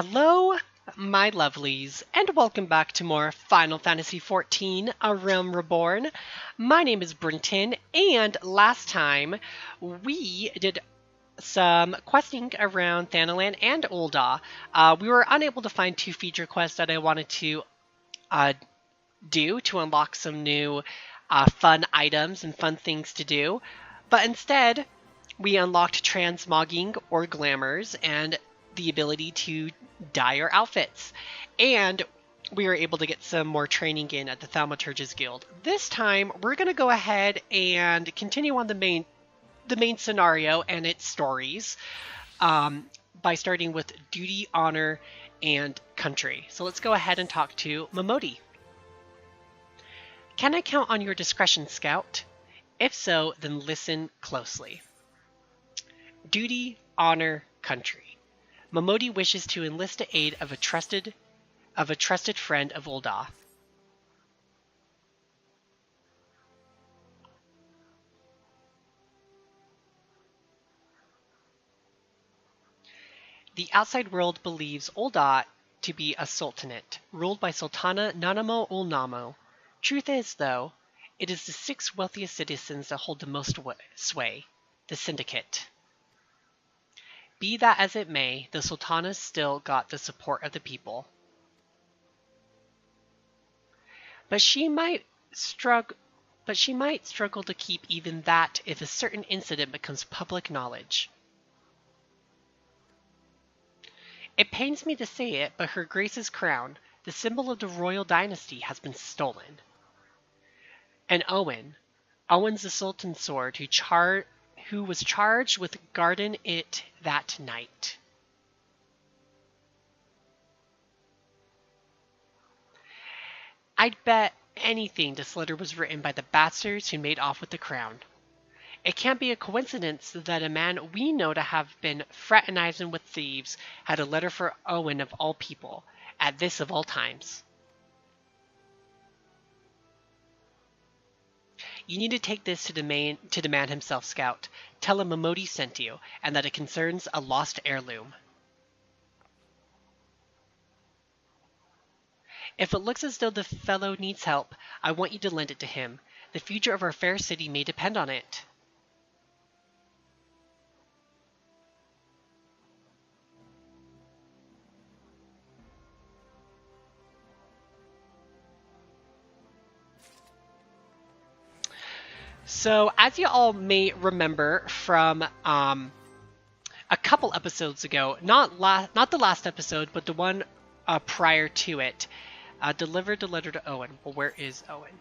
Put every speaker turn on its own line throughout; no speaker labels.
Hello, my lovelies, and welcome back to more Final Fantasy XIV, A Realm Reborn. My name is Brinton, and last time we did some questing around Thanalan and Ul'dah. We were unable to find two feature quests that I wanted to do to unlock some new fun items and fun things to do, but instead we unlocked transmogging or glamours and the ability to dye our outfits, and we were able to get some more training in at the Thaumaturge's Guild. This time we're going to go ahead and continue on the main scenario and its stories by starting with duty, honor, and country. So let's go ahead and talk to Momodi. Can I count on your discretion, Scout? If so, then listen closely. Duty, honor, country. Momodi wishes to enlist the aid of a trusted friend of Ul'dah. The outside world believes Ul'dah to be a sultanate, ruled by Sultana Nanamo Ulnamo. Truth is, though, it is the 6 wealthiest citizens that hold the most sway, the Syndicate. Be that as it may, the Sultana still got the support of the people. But she might struggle to keep even that if a certain incident becomes public knowledge. It pains me to say it, but Her Grace's crown, the symbol of the royal dynasty, has been stolen. And Owen's the Sultan's sword who was charged with guarding it that night. I'd bet anything this letter was written by the bastards who made off with the crown. It can't be a coincidence that a man we know to have been fraternizing with thieves had a letter for Owen of all people, at this of all times. You need to take this to the man himself, Scout. Tell him Momodi sent you, and that it concerns a lost heirloom. If it looks as though the fellow needs help, I want you to lend it to him. The future of our fair city may depend on it. So, as you all may remember from a couple episodes ago, not the last episode, but the one prior to it, delivered the letter to Owen. Well, where is Owen?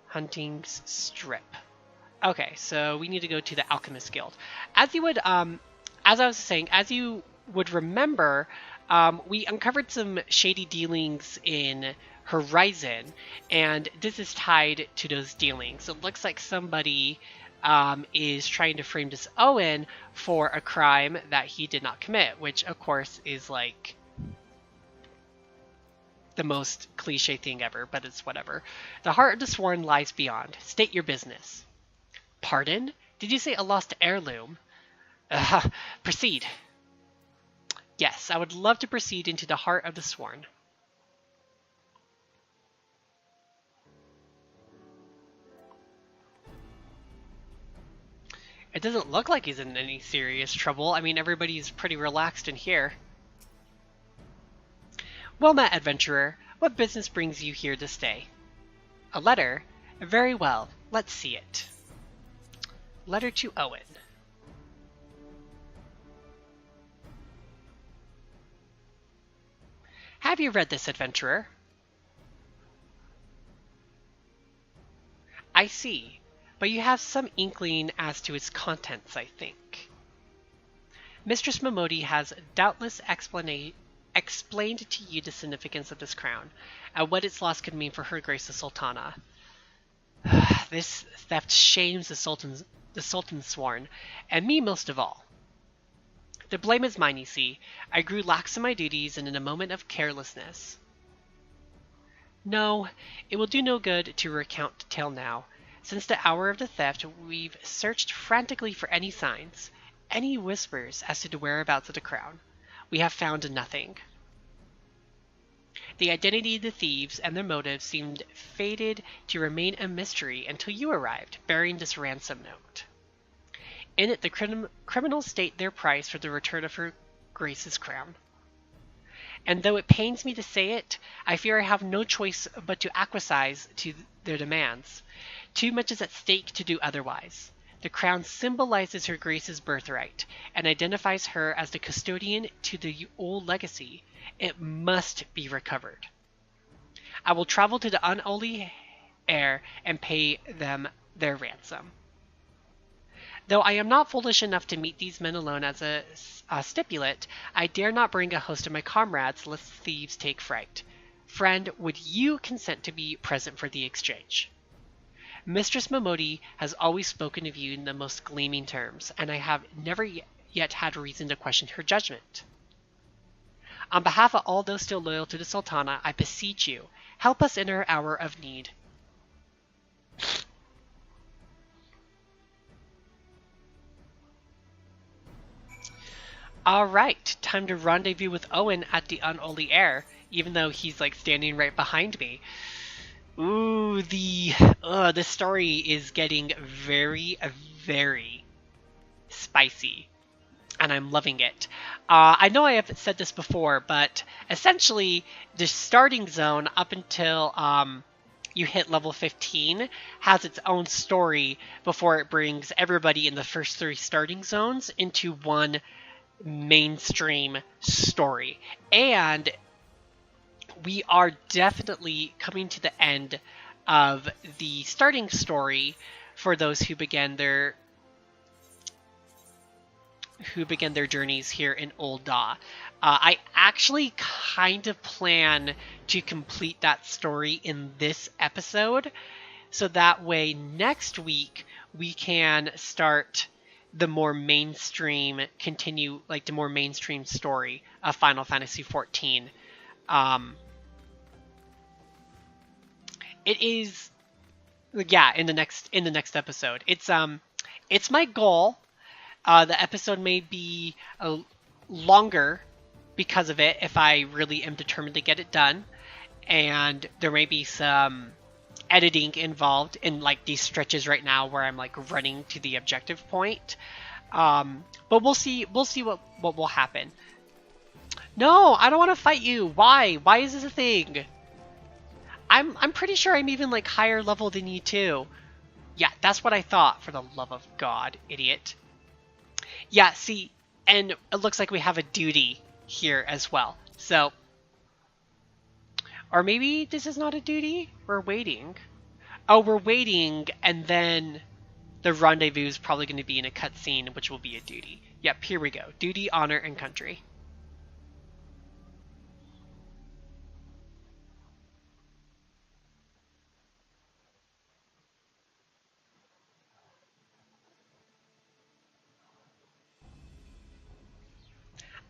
Hunting's Strip. Okay, so we need to go to the Alchemist Guild. As you would remember, we uncovered some shady dealings in Horizon, and this is tied to those dealings. It looks like somebody is trying to frame this Owen for a crime that he did not commit, which of course is like the most cliche thing ever, but it's whatever. The heart of the Sworn lies beyond. State your business. Pardon? Did you say a lost heirloom? Proceed. Yes, I would love to proceed into the heart of the Sworn. It doesn't look like he's in any serious trouble. I mean, everybody's pretty relaxed in here. Well met, adventurer. What business brings you here this day? A letter? Very well. Let's see it. Letter to Owen. Have you read this, adventurer? I see. But you have some inkling as to its contents, I think. Mistress Momodi has doubtless explained to you the significance of this crown, and what its loss could mean for Her Grace the Sultana. This theft shames the Sultan's Sworn, and me most of all. The blame is mine, you see. I grew lax in my duties, and in a moment of carelessness. No, it will do no good to recount the tale now. Since the hour of the theft, we've searched frantically for any signs, any whispers as to the whereabouts of the crown. we have found nothing. The identity of the thieves and their motives seemed fated to remain a mystery until you arrived, bearing this ransom note. In it, the criminals state their price for the return of her Grace's crown. And though it pains me to say it, I fear I have no choice but to acquiesce to their demands. Too much is at stake to do otherwise. The crown symbolizes her Grace's birthright and identifies her as the custodian to the old legacy. It must be recovered. I will travel to the unholy heir and pay them their ransom. Though I am not foolish enough to meet these men alone as a stipulant, I dare not bring a host of my comrades lest thieves take fright. Friend, would you consent to be present for the exchange? Mistress Momodi has always spoken of you in the most gleaming terms, and I have never yet had reason to question her judgment. On behalf of all those still loyal to the Sultana, I beseech you, help us in our hour of need. Alright, time to rendezvous with Owen at the unholy heir, even though he's like standing right behind me. Ooh, this story is getting very, very spicy, and I'm loving it. I know I have said this before, but essentially the starting zone up until you hit level 15 has its own story before it brings everybody in the first 3 starting zones into one mainstream story. And we are definitely coming to the end of the starting story for those who began their journeys here in Old Daw. I actually kind of plan to complete that story in this episode, so that way next week we can start the more mainstream story of Final Fantasy XIV. It is, yeah, in the next episode. It's my goal. The episode may be longer because of it if I really am determined to get it done, and there may be some editing involved in like these stretches right now where I'm like running to the objective point. But we'll see what will happen. No, I don't want to fight you. Why? Why is this a thing? I'm pretty sure I'm even like higher level than you too. Yeah, that's what I thought, for the love of God, idiot. Yeah, see, and it looks like we have a duty here as well. So, or maybe this is not a duty? We're waiting. Oh, we're waiting, and then the rendezvous is probably going to be in a cutscene, which will be a duty. Yep, here we go. Duty, honor, and country.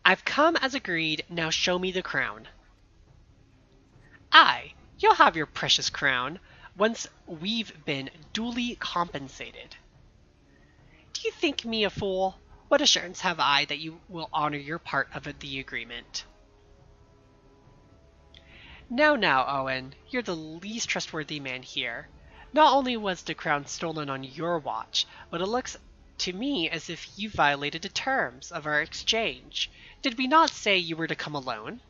I've come as agreed, now show me the crown. Aye, you'll have your precious crown, once we've been duly compensated. Do you think me a fool? What assurance have I that you will honor your part of the agreement? Now, Owen, you're the least trustworthy man here. Not only was the crown stolen on your watch, but it looks to me as if you violated the terms of our exchange. Did we not say you were to come alone?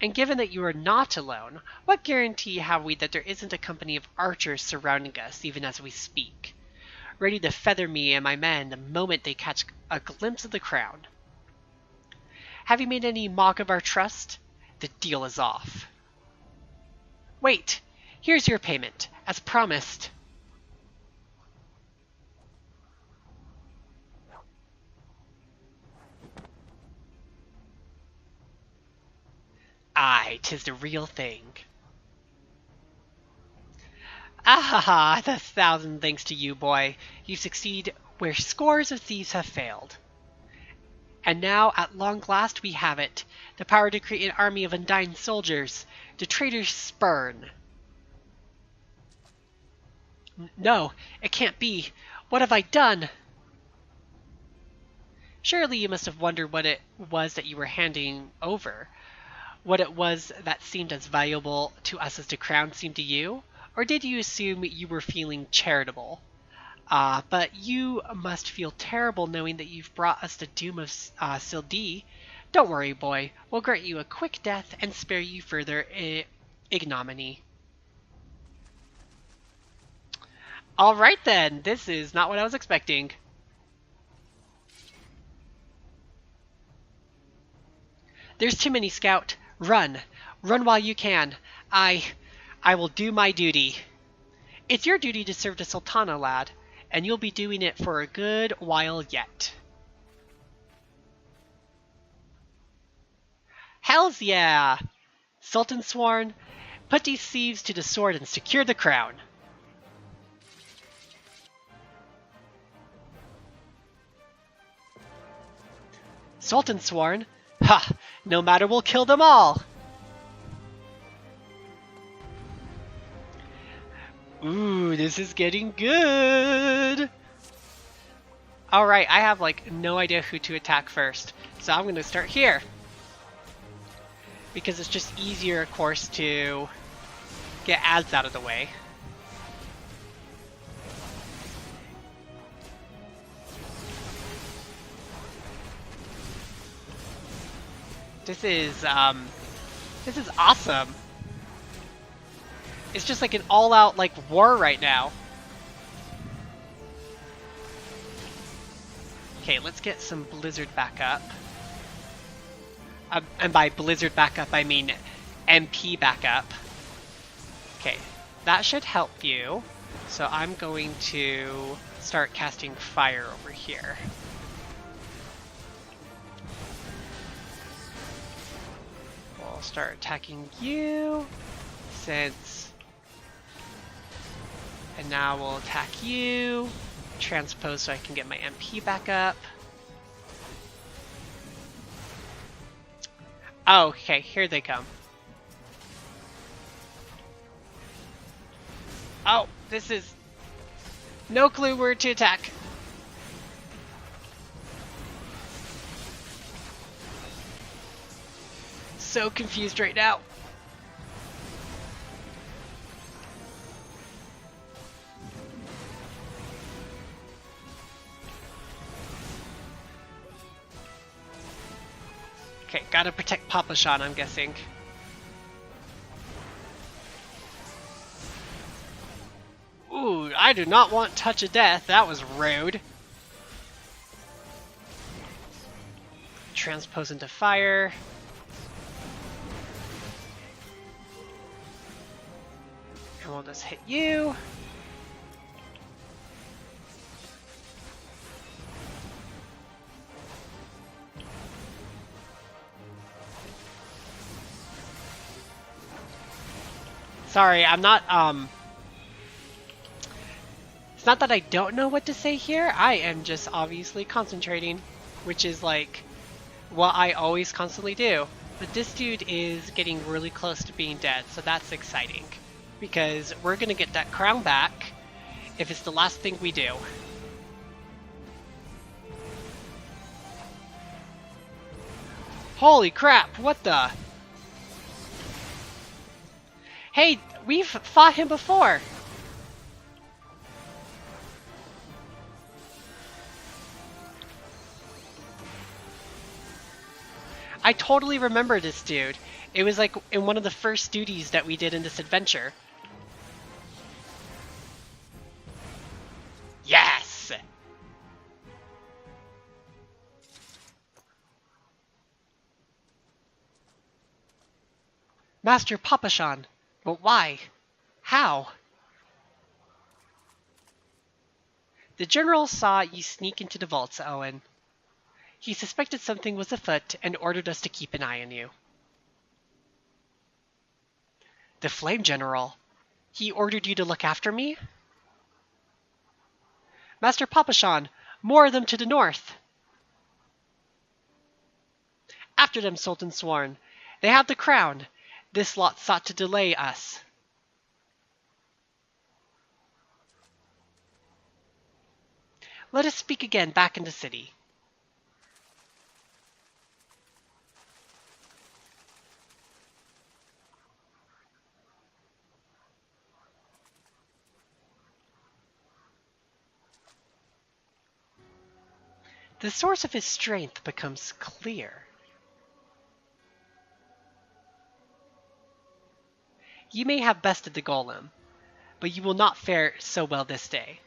And given that you are not alone, what guarantee have we that there isn't a company of archers surrounding us even as we speak, ready to feather me and my men the moment they catch a glimpse of the crown? Have you made any mock of our trust? The deal is off. Wait, here's your payment, as promised. Aye, 'tis the real thing. Ah, the thousand thanks to you, boy. You succeed where scores of thieves have failed. And now, at long last, we have it. The power to create an army of undying soldiers. The traitors spurn. No, it can't be. What have I done? Surely you must have wondered what it was that you were handing over, what it was that seemed as valuable to us as the crown seemed to you? Or did you assume you were feeling charitable? Ah, but you must feel terrible knowing that you've brought us the doom of Sildee. Don't worry, boy. We'll grant you a quick death and spare you further ignominy. All right then, this is not what I was expecting. There's too many, Scout. Run. Run while you can. I will do my duty. It's your duty to serve the Sultana, lad, and you'll be doing it for a good while yet. Hells yeah! Sultan Sworn, put these thieves to the sword and secure the crown. Sultan Sworn? Ha! No matter, we'll kill them all! Ooh, this is getting good! Alright, I have like no idea who to attack first, so I'm gonna start here. Because it's just easier, of course, to get ads out of the way. This is awesome. It's just like an all-out like war right now. Okay, let's get some Blizzard back up. And by Blizzard backup, I mean MP backup. Okay, that should help you. So I'm going to start casting fire over here. We'll start attacking you, and now we'll attack you. Transpose so I can get my MP back up. Oh, okay, here they come. Oh, this is... no clue where to attack. So confused right now. Okay, gotta protect Papa Sean, I'm guessing. Ooh, I do not want Touch of Death. That was rude. Transpose into fire. And we'll just hit you. Sorry, I'm not, it's not that I don't know what to say here, I am just obviously concentrating, which is like what I always constantly do. But this dude is getting really close to being dead, so that's exciting. Because we're gonna get that crown back if it's the last thing we do. Holy crap, what the? Hey, we've fought him before! I totally remember this dude. It was like in one of the first duties that we did in this adventure. Yes! Master Papashan, but why? How? The general saw you sneak into the vaults, Owen. He suspected something was afoot and ordered us to keep an eye on you. The Flame General? He ordered you to look after me? Master Papashan, more of them to the north. After them, Sultan Sworn. They have the crown. This lot sought to delay us. Let us speak again back in the city. the source of his strength becomes clear. You may have bested the golem, but you will not fare so well this day.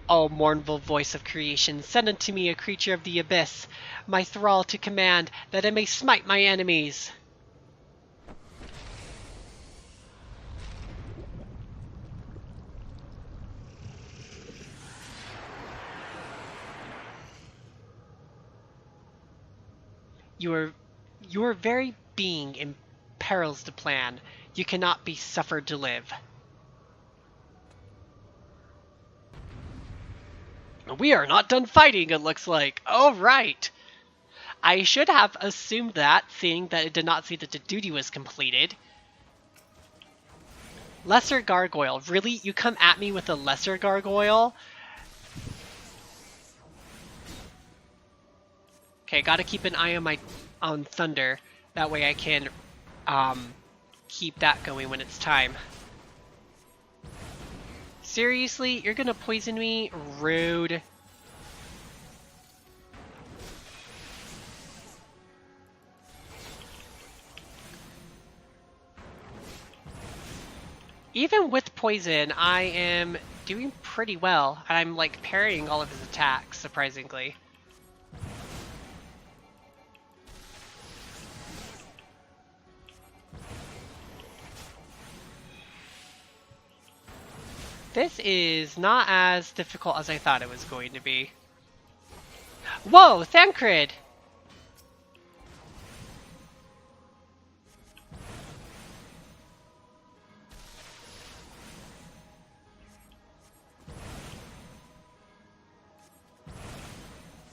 O mournful voice of creation, send unto me a creature of the abyss, my thrall to command, that I may smite my enemies. Your very being imperils the plan. You cannot be suffered to live. We are not done fighting, it looks like. All right. I should have assumed that, seeing that it did not say that the duty was completed. Lesser gargoyle. Really? You come at me with a lesser gargoyle? Okay, gotta keep an eye on Thunder. That way I can keep that going when it's time. Seriously? You're gonna poison me? Rude. Even with poison, I am doing pretty well. I'm like parrying all of his attacks, surprisingly. This is not as difficult as I thought it was going to be. Whoa, Thancred!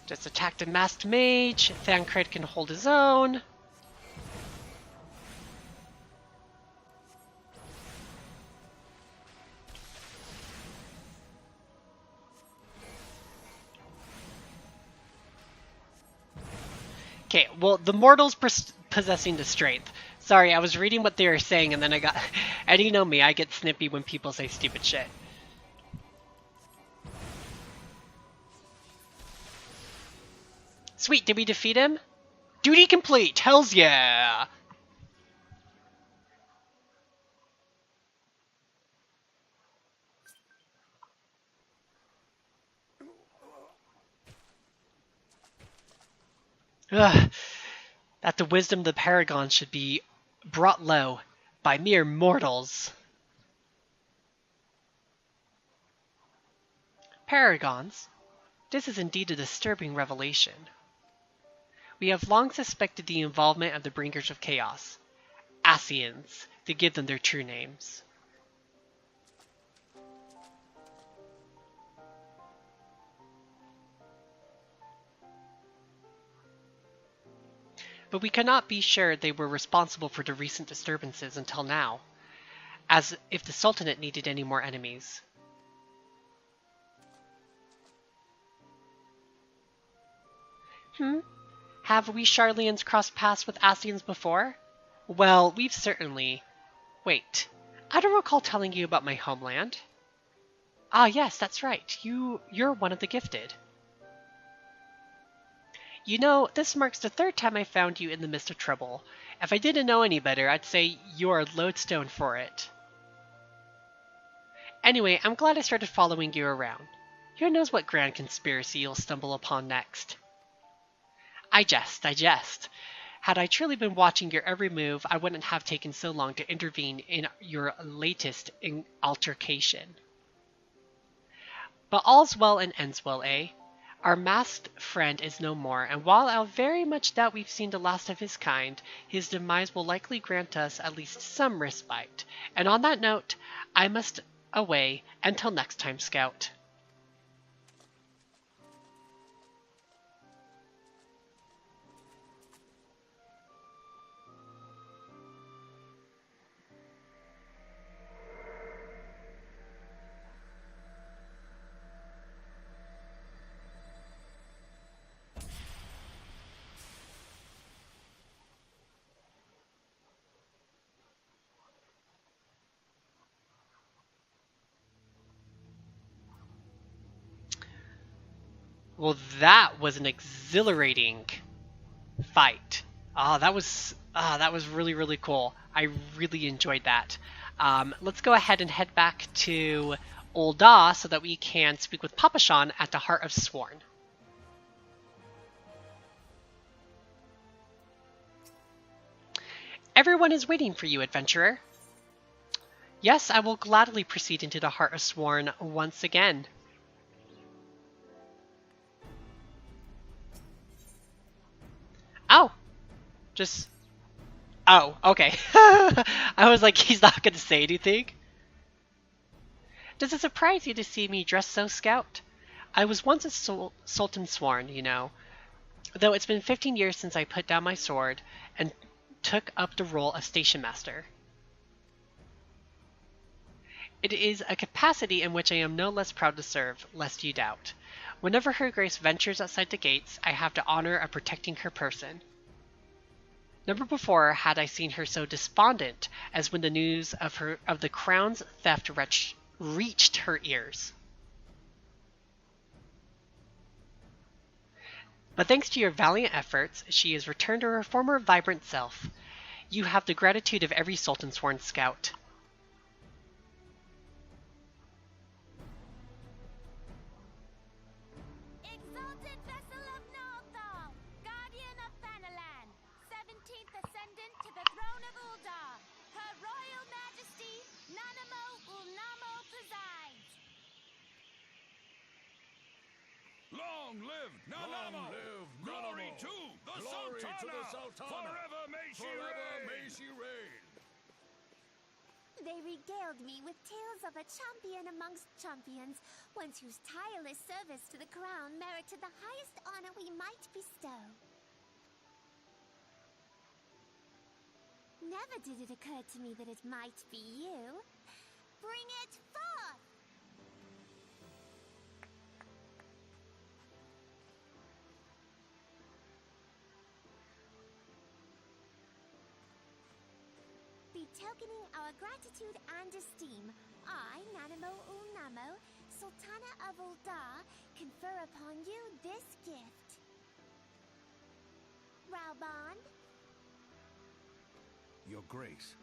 Just attacked a masked mage. Thancred can hold his own. Okay, well, the mortal's possessing the strength. Sorry, I was reading what they were saying and then I got... And you know me, I get snippy when people say stupid shit. Sweet, did we defeat him? Duty complete! Hells yeah! Ugh. That the wisdom of the Paragon should be brought low by mere mortals. Paragons? This is indeed a disturbing revelation. We have long suspected the involvement of the Bringers of Chaos, Ascians, to give them their true names. But we cannot be sure they were responsible for the recent disturbances until now, as if the Sultanate needed any more enemies. Have we Charlians crossed paths with Ascians before? Well, we've certainly... Wait, I don't recall telling you about my homeland. Ah, yes, that's right. You're one of the gifted. You know, this marks the third time I found you in the midst of trouble. If I didn't know any better, I'd say you're a lodestone for it. Anyway, I'm glad I started following you around. Who knows what grand conspiracy you'll stumble upon next? I jest, I jest. Had I truly been watching your every move, I wouldn't have taken so long to intervene in your latest altercation. But all's well and ends well, eh? Our masked friend is no more, and while I very much doubt we've seen the last of his kind, his demise will likely grant us at least some respite. And on that note, I must away until next time, Scout. Well, that was an exhilarating fight. That was really, really cool. I really enjoyed that. Let's go ahead and head back to Ul'dah so that we can speak with Papa Shan at the Heart of Sworn. Everyone is waiting for you, adventurer. Yes, I will gladly proceed into the Heart of Sworn once again. Oh, just... Oh, okay. I was like, he's not going to say anything. Does it surprise you to see me dressed so, Scout? I was once a Sultan Sworn, you know. Though it's been 15 years since I put down my sword and took up the role of Station Master. It is a capacity in which I am no less proud to serve, lest you doubt. Whenever Her Grace ventures outside the gates, I have the honor of protecting her person. Never before had I seen her so despondent as when the news of the crown's theft reached her ears. But thanks to your valiant efforts, she has returned to her former vibrant self. You have the gratitude of every Sultan Sworn Scout.
Exalted vessel of Northall, guardian of Thanalan, 17th ascendant to the throne of Ul'dah, Her Royal Majesty Nanamo Ulnamo presides.
Long live Nanamo! Glory to the Sultana! Forever may she reign!
They regaled me with tales of a champion amongst champions, once whose tireless service to the crown merited the highest honor we might bestow. Never did it occur to me that it might be you. Bring it forth! Betokening our gratitude and esteem, I, Nanamo Ulnamo, Sultana of Ul'dah, confer upon you this gift. Reborn?
Your Grace.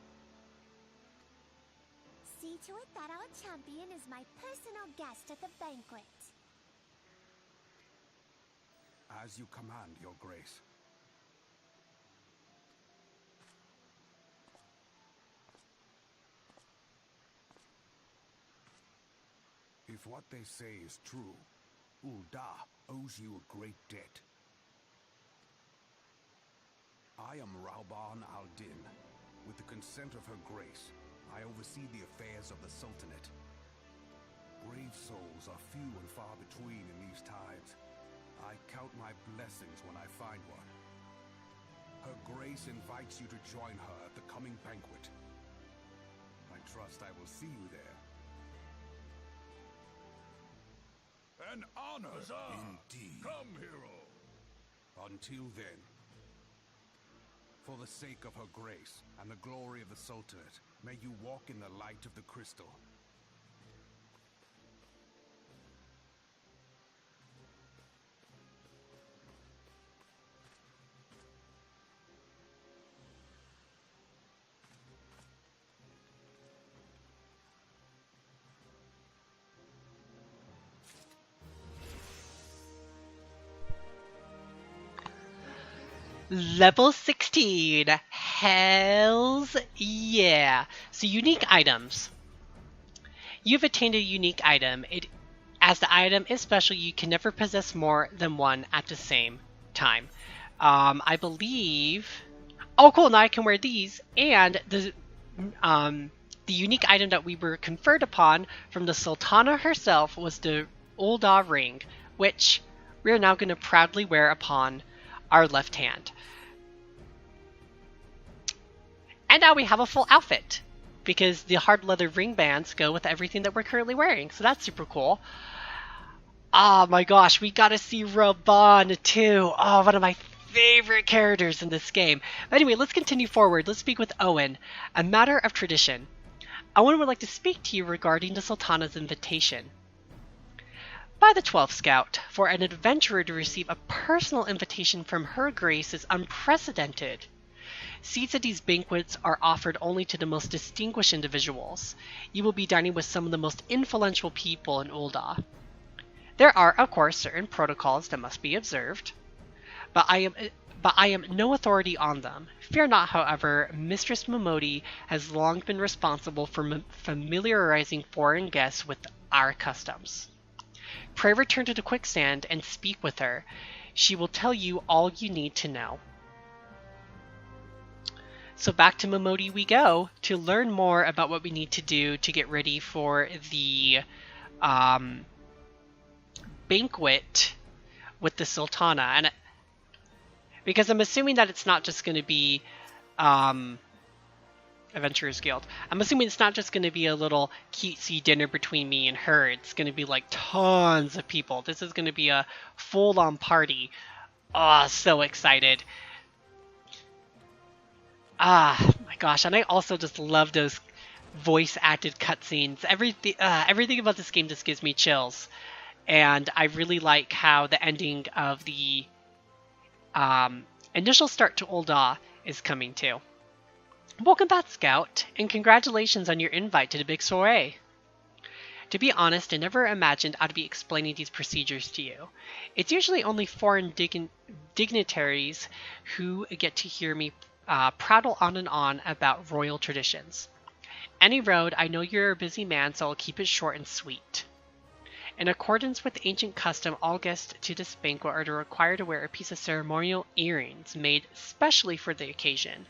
See to it that our champion is my personal guest at the banquet.
As you command, Your Grace. If what they say is true, Ul'dah owes you a great debt. I am Reborn al-Din. With the consent of Her Grace, I oversee the affairs of the Sultanate. Brave souls are few and far between in these times. I count my blessings when I find one. Her Grace invites you to join her at the coming banquet. I trust I will see you there. An honor, indeed. Come, hero. Until then, for the sake of Her Grace and the glory of the Sultanate, may you walk in the light of the crystal.
Level 16. Hells yeah. So unique items. You've attained a unique item. As the item is special, you can never possess more than one at the same time. I believe... Oh, cool. Now I can wear these. And the unique item that we were conferred upon from the Sultana herself was the Ul'dah ring, which we are now going to proudly wear upon our left hand. And now we have a full outfit, because the hard leather ring bands go with everything that we're currently wearing, so that's super cool. Oh my gosh, we got to see Reborn too. Oh, one of my favorite characters in this game. Anyway, let's continue forward. Let's speak with Owen. A matter of tradition. Owen would like to speak to you regarding the Sultana's invitation. By the 12th Scout, for an adventurer to receive a personal invitation from Her Grace is unprecedented. Seats at these banquets are offered only to the most distinguished individuals. You will be dining with some of the most influential people in Ul'dah. There are, of course, certain protocols that must be observed, but I am no authority on them. Fear not, however, Mistress Momodi has long been responsible for familiarizing foreign guests with our customs. Pray return to the quicksand and speak with her. She will tell you all you need to know. So back to Momodi we go to learn more about what we need to do to get ready for the banquet with the Sultana. And because I'm assuming that it's not just going to be Adventurers Guild. I'm assuming it's not just going to be a little cutesy dinner between me and her. It's going to be like tons of people. This is going to be a full-on party. Oh, so excited. Ah, my gosh. And I also just love those voice-acted cutscenes. Everything about this game just gives me chills. And I really like how the ending of the initial start to Ul'dah is coming too. Welcome back, Scout, and congratulations on your invite to the big soiree. To be honest, I never imagined I'd be explaining these procedures to you. It's usually only foreign dignitaries who get to hear me prattle on and on about royal traditions. Any road, I know you're a busy man, so I'll keep it short and sweet. In accordance with ancient custom, all guests to this banquet are required to wear a piece of ceremonial earrings made specially for the occasion.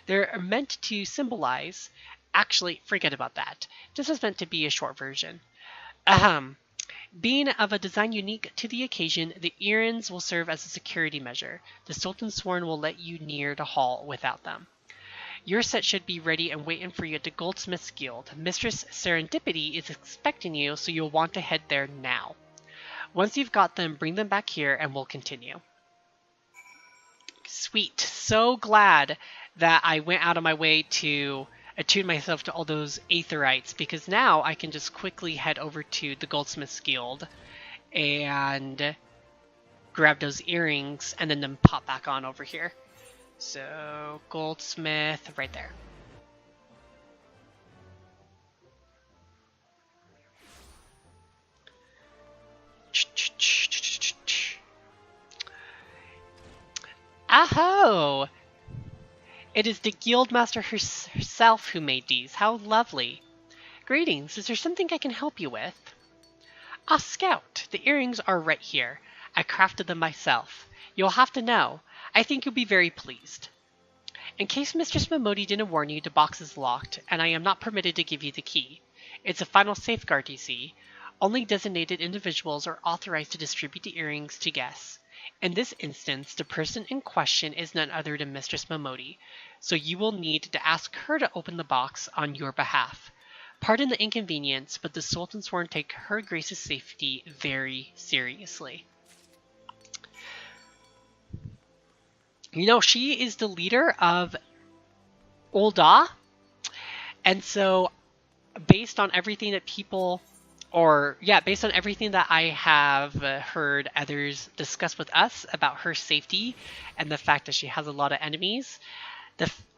They're meant to symbolize... Actually, forget about that. This is meant to be a short version. Being of a design unique to the occasion, the earrings will serve as a security measure. The Sultan Sworn will let you near the hall without them. Your set should be ready and waiting for you at the Goldsmiths Guild. Mistress Serendipity is expecting you, so you'll want to head there now. Once you've got them, bring them back here and we'll continue. Sweet. So glad that I went out of my way to attune myself to all those aetherites, because now I can just quickly head over to the Goldsmiths Guild and grab those earrings and then pop back on over here. So, Goldsmith, right there. Aho! It is the Guildmaster herself who made these. How lovely. Greetings, is there something I can help you with? Ah, Scout, the earrings are right here. I crafted them myself. You'll have to know. I think you'll be very pleased. In case Mistress Momodi didn't warn you, the box is locked, and I am not permitted to give you the key. It's a final safeguard, you see. Only designated individuals are authorized to distribute the earrings to guests. In this instance, the person in question is none other than Mistress Momodi, so you will need to ask her to open the box on your behalf. Pardon the inconvenience, but the Sultan Sworn take Her Grace's safety very seriously. You know, she is the leader of Ul'dah, and so based on everything that based on everything that I have heard others discuss with us about her safety and the fact that she has a lot of enemies,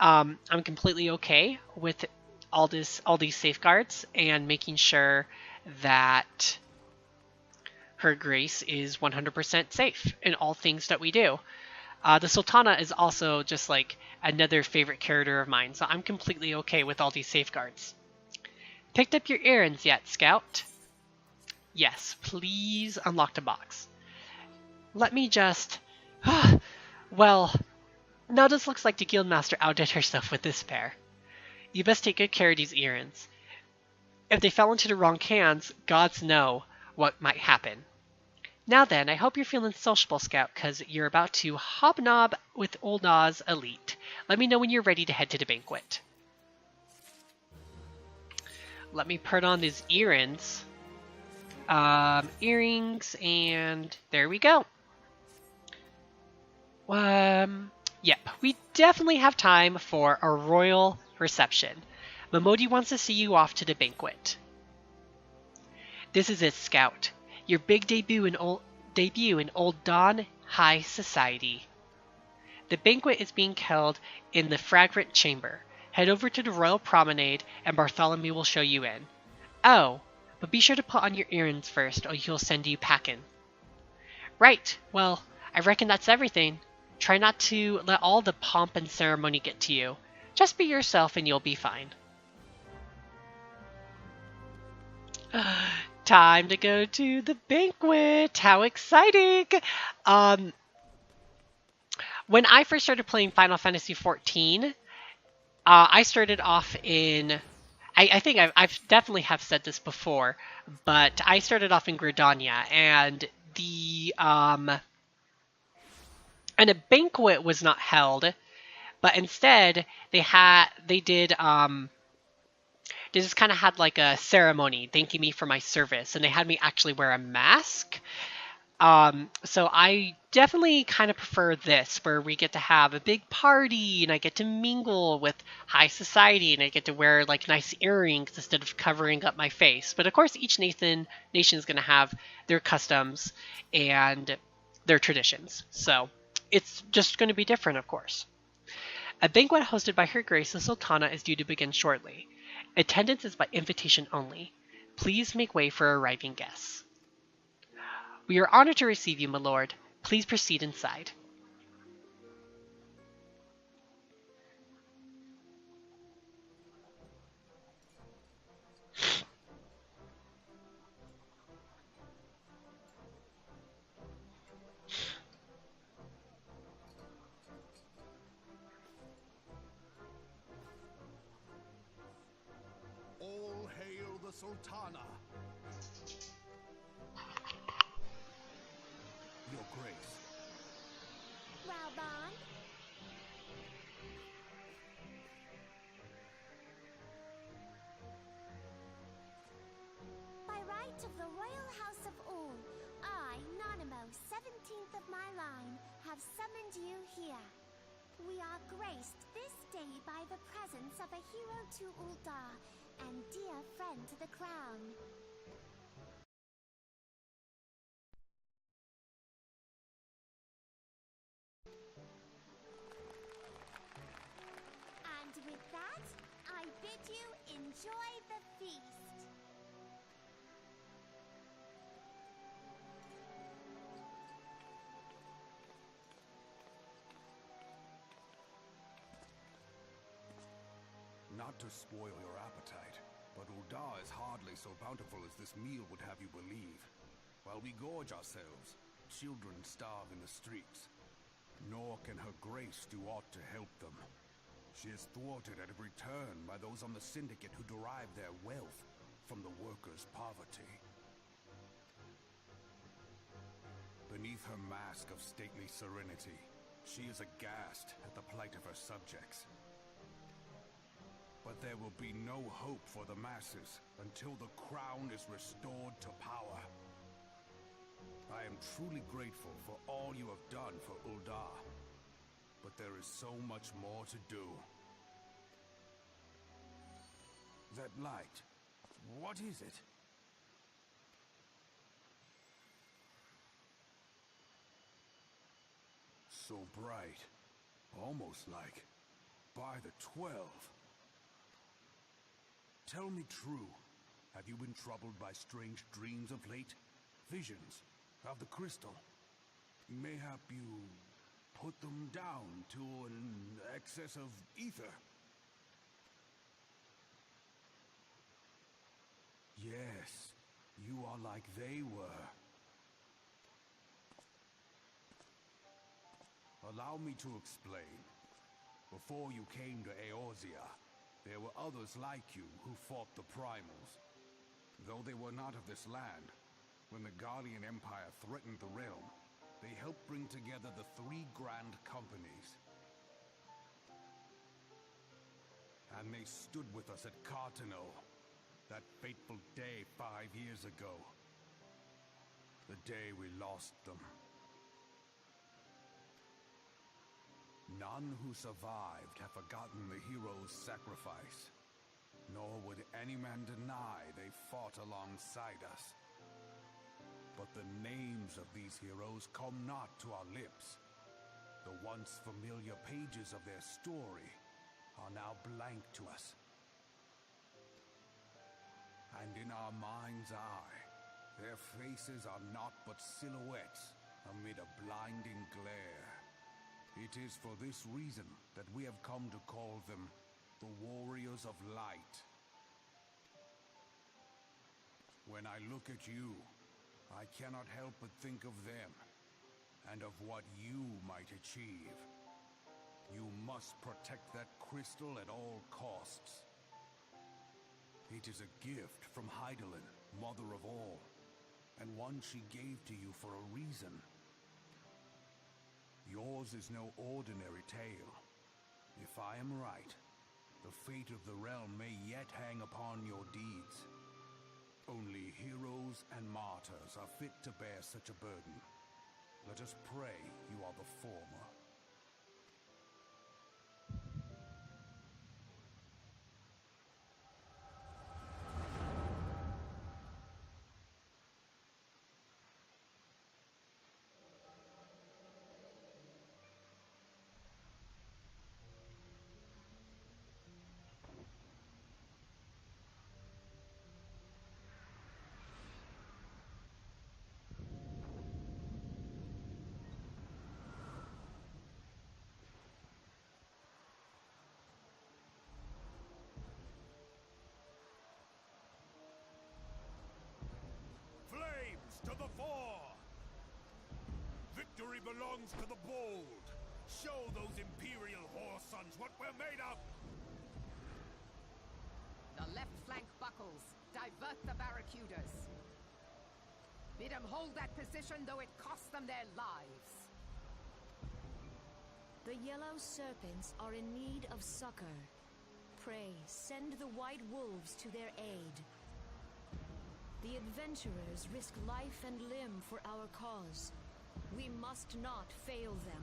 I'm completely okay with all these safeguards and making sure that Her Grace is 100% safe in all things that we do. The Sultana is also just like another favorite character of mine, so I'm completely okay with all these safeguards. Picked up your errands yet, Scout? Yes, please unlock the box. Let me just... Well, now this looks like the Guildmaster outdid herself with this pair. You best take good care of these errands. If they fell into the wrong hands, gods know what might happen. Now then, I hope you're feeling sociable, Scout, because you're about to hobnob with Ul'dah's elite. Let me know when you're ready to head to the banquet. Let me put on these earrings. Earrings, and there we go. Yep, we definitely have time for a royal reception. Momodi wants to see you off to the banquet. This is it, Scout. Your big debut in Old Dawn High Society. The banquet is being held in the Fragrant Chamber. Head over to the Royal Promenade and Bartholomew will show you in. Oh, but be sure to put on your earrings first or he'll send you packing. Right, well, I reckon that's everything. Try not to let all the pomp and ceremony get to you. Just be yourself and you'll be fine. Time to go to the banquet. How exciting! When I first started playing Final Fantasy XIV, I started off in. I think I've definitely have said this before, but I started off in Gridania, and and a banquet was not held, but instead they just kind of had like a ceremony thanking me for my service, and they had me actually wear a mask. So I definitely kind of prefer this, where we get to have a big party, and I get to mingle with high society, and I get to wear like nice earrings instead of covering up my face. But of course, each nation is going to have their customs and their traditions, so it's just going to be different, of course. A banquet hosted by Her Grace the Sultana is due to begin shortly. Attendance is by invitation only. Please make way for arriving guests. We are honored to receive you, my lord. Please proceed inside.
All hail the Sultana! Your Grace.
Reborn? By right of the Royal House of all, I, Nanamo, 17th of my line, have summoned you here. We are graced this day by the presence of a hero to Ul'dah and dear friend to the crown. And with that, I bid you enjoy the feast.
Not to spoil your appetite, but Ul'dah is hardly so bountiful as this meal would have you believe. While we gorge ourselves, children starve in the streets. Nor can Her Grace do aught to help them. She is thwarted at every turn by those on the Syndicate who derive their wealth from the workers' poverty. Beneath her mask of stately serenity, she is aghast at the plight of her subjects. But there will be no hope for the masses until the crown is restored to power. I am truly grateful for all you have done for Ul'dah, but there is so much more to do. That light, what is it? So bright, almost like by the 12. Tell me true, have you been troubled by strange dreams of late? Visions of the crystal? Mayhap you put them down to an excess of ether? Yes, you are like they were. Allow me to explain. Before you came to Eorzea, there were others like you who fought the Primals. Though they were not of this land, when the Guardian Empire threatened the realm, they helped bring together the three grand companies. And they stood with us at Cartano, that fateful day 5 years ago. The day we lost them. None who survived have forgotten the hero's sacrifice, nor would any man deny they fought alongside us. But the names of these heroes come not to our lips. The once familiar pages of their story are now blank to us. And in our mind's eye, their faces are naught but silhouettes amid a blinding glare. It is for this reason that we have come to call them the Warriors of Light. When I look at you, I cannot help but think of them, and of what you might achieve. You must protect that crystal at all costs. It is a gift from Hydaelyn, Mother of All, and one she gave to you for a reason. Yours is no ordinary tale. If I am right, the fate of the realm may yet hang upon your deeds. Only heroes and martyrs are fit to bear such a burden. Let us pray you are the former.
Flames to the fore! Victory belongs to the bold! Show those Imperial whore sons what we're made of!
The left flank buckles. Divert the barracudas. Bid them hold that position, though it costs them their lives.
The Yellow Serpents are in need of succor. Pray, send the White Wolves to their aid. The adventurers risk life and limb for our cause. We must not fail them.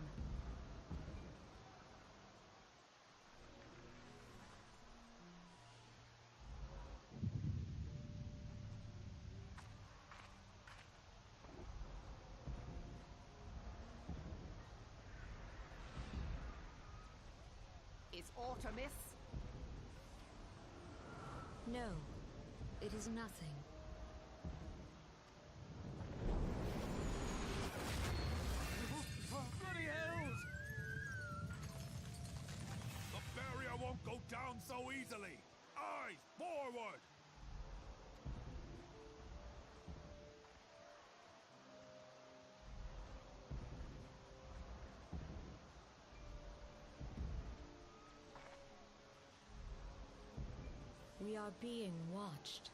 Is aught amiss?
No, it is nothing.
Bloody hells! The barrier won't go down so easily! Eyes forward!
We are being watched.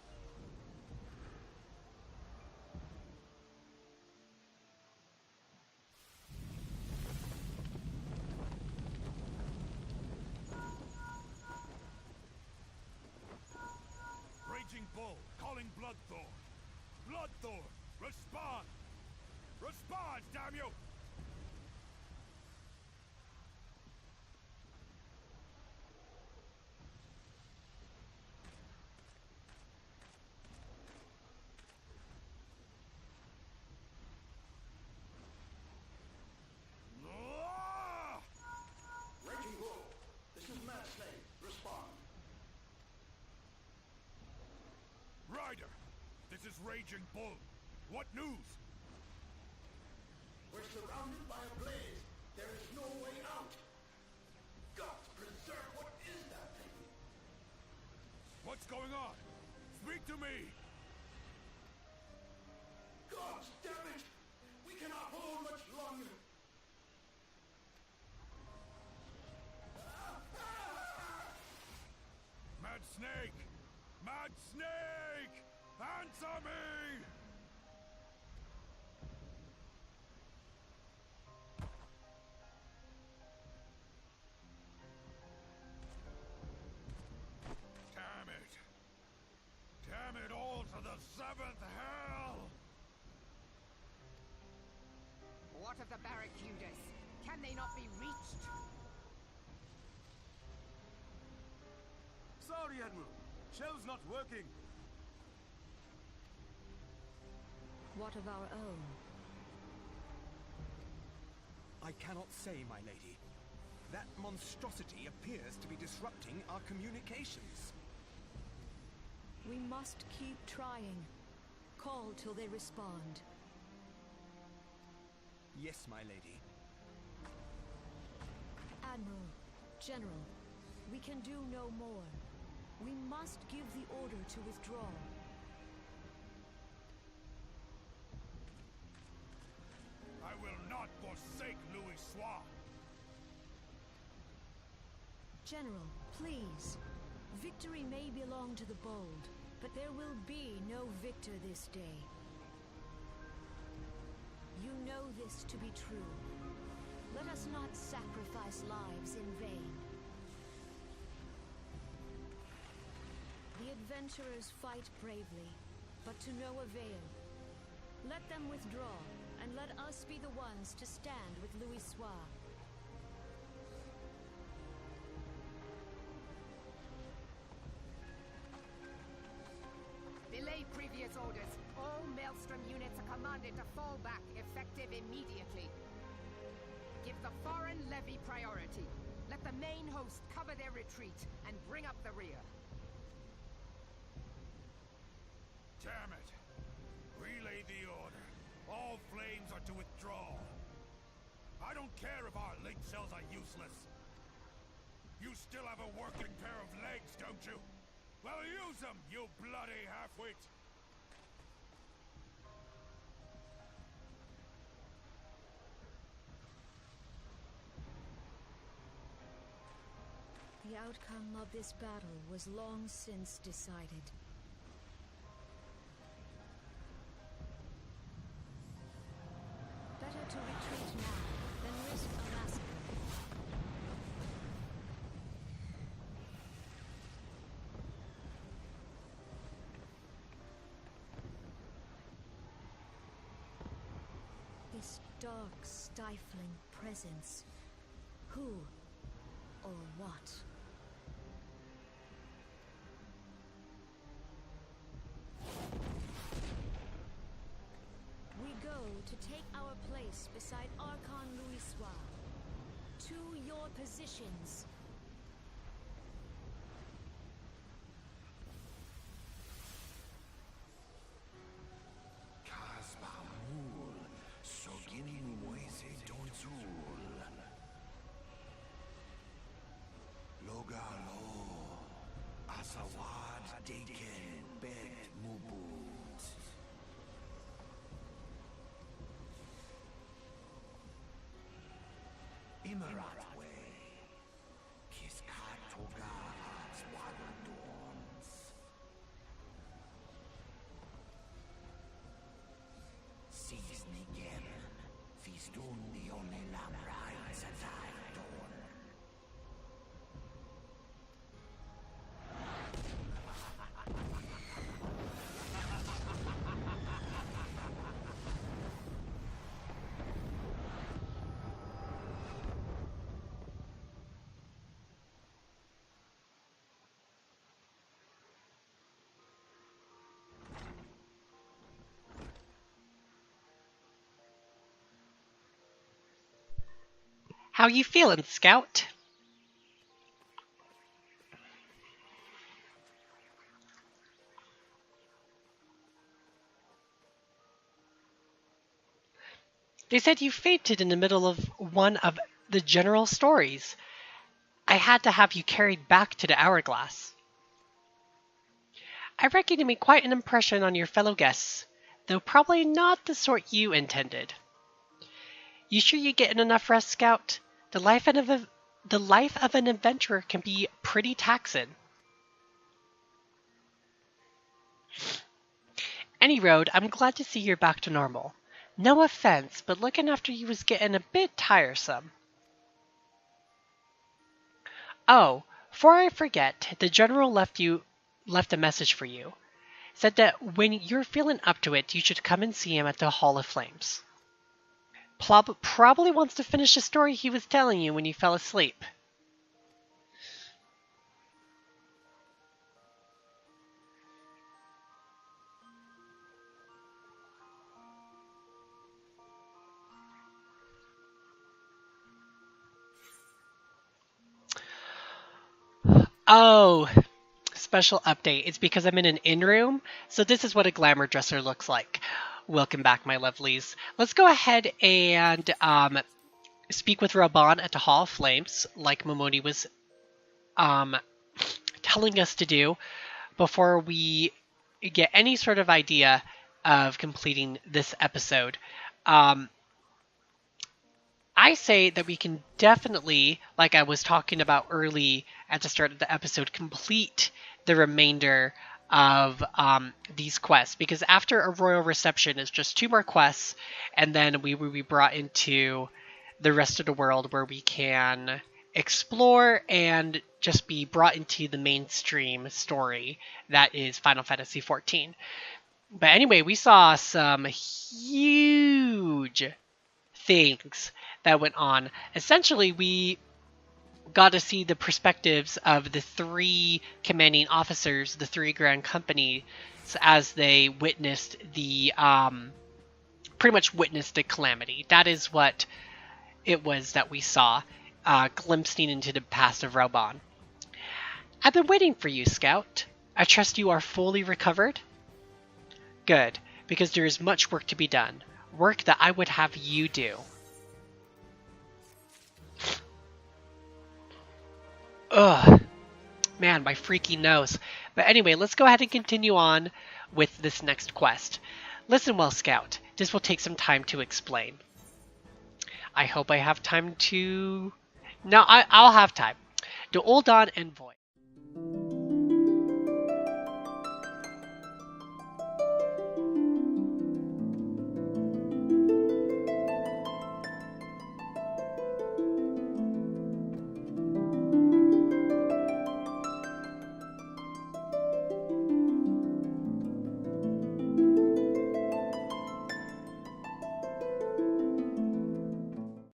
Raging Bull, calling Bloodthorn! Bloodthorn, respond! Respond, damn you!
Raging Bull, this is Mad Snake. Respond.
Ryder, this is Raging Bull. What news?
We're surrounded by a blaze. There is no way out. Gods preserve, what is that thing?
What's going on? Speak to me!
Gods damn it! We cannot hold much longer.
Mad Snake! Mad Snake! Answer me! Damn it! Damn it all to the seventh hell!
What of the barracudas? Can they not be reached?
Sorry, Admiral. Shell's not working.
What of our own?
I cannot say, my lady. That monstrosity appears to be disrupting our communications.
We must keep trying. Call till they respond.
Yes, my lady.
Admiral, General, we can do no more. We must give the order to withdraw.
I will not forsake Louis Soir.
General, please. Victory may belong to the bold, but there will be no victor this day. You know this to be true. Let us not sacrifice lives in vain. The adventurers fight bravely, but to no avail. Let them withdraw, and let us be the ones to stand with Louis Soir.
Delay previous orders. All Maelstrom units are commanded to fall back, effective immediately. Give the foreign levy priority. Let the main host cover their retreat and bring up the rear.
Damn it! Relay the order. All flames are to withdraw. I don't care if our link cells are useless. You still have a working pair of legs, don't you? Well, use them, you bloody half-wit!
The outcome of this battle was long since decided. Better to retreat now than risk a massacre. This dark, stifling presence. Who or what? We go to take our place beside Archon Louis Soir. To your positions.
Kasbamul, Sogini Moise Donzul. Logalo, Asawad Deken Bet Mubut. Imarat Way, Kiskat Togas Wadadons. Cisnigem, Fistun the only Lamrai Satayton.
How you feeling, Scout? They said you fainted in the middle of one of the general stories. I had to have you carried back to the Hourglass. I reckon you made quite an impression on your fellow guests, though probably not the sort you intended. You sure you're getting enough rest, Scout? The life of an adventurer can be pretty taxing. Any road, I'm glad to see you're back to normal. No offense, but looking after you was getting a bit tiresome. Oh, before I forget, the general left a message for you. Said that when you're feeling up to it, you should come and see him at the Hall of Flames. Probably wants to finish the story he was telling you when you fell asleep. Oh, special update. It's because I'm in an in-room, so this is what a glamour dresser looks like. Welcome back, my lovelies. Let's go ahead and speak with Raban at the Hall of Flames, like Momoni was telling us to do before we get any sort of idea of completing this episode. I say that we can definitely, like I was talking about early at the start of the episode, complete the remainder of these quests, because after a royal reception is just 2 more quests, and then we will be brought into the rest of the world where we can explore and just be brought into the mainstream story that is Final Fantasy XIV. But anyway, we saw some huge things that went on. Essentially, we got to see the perspectives of the 3 commanding officers, the 3 grand companies, as they witnessed the pretty much witnessed the calamity. That is what it was that we saw, glimpsing into the past of Raban. I've been waiting for you, Scout. I trust you are fully recovered? Good, because there is much work to be done. Work that I would have you do. Ugh. Man, my freaking nose. But anyway, let's go ahead and continue on with this next quest. Listen well, Scout. This will take some time to explain. I hope I have time to... No, I'll have time. The Uldan Envoy.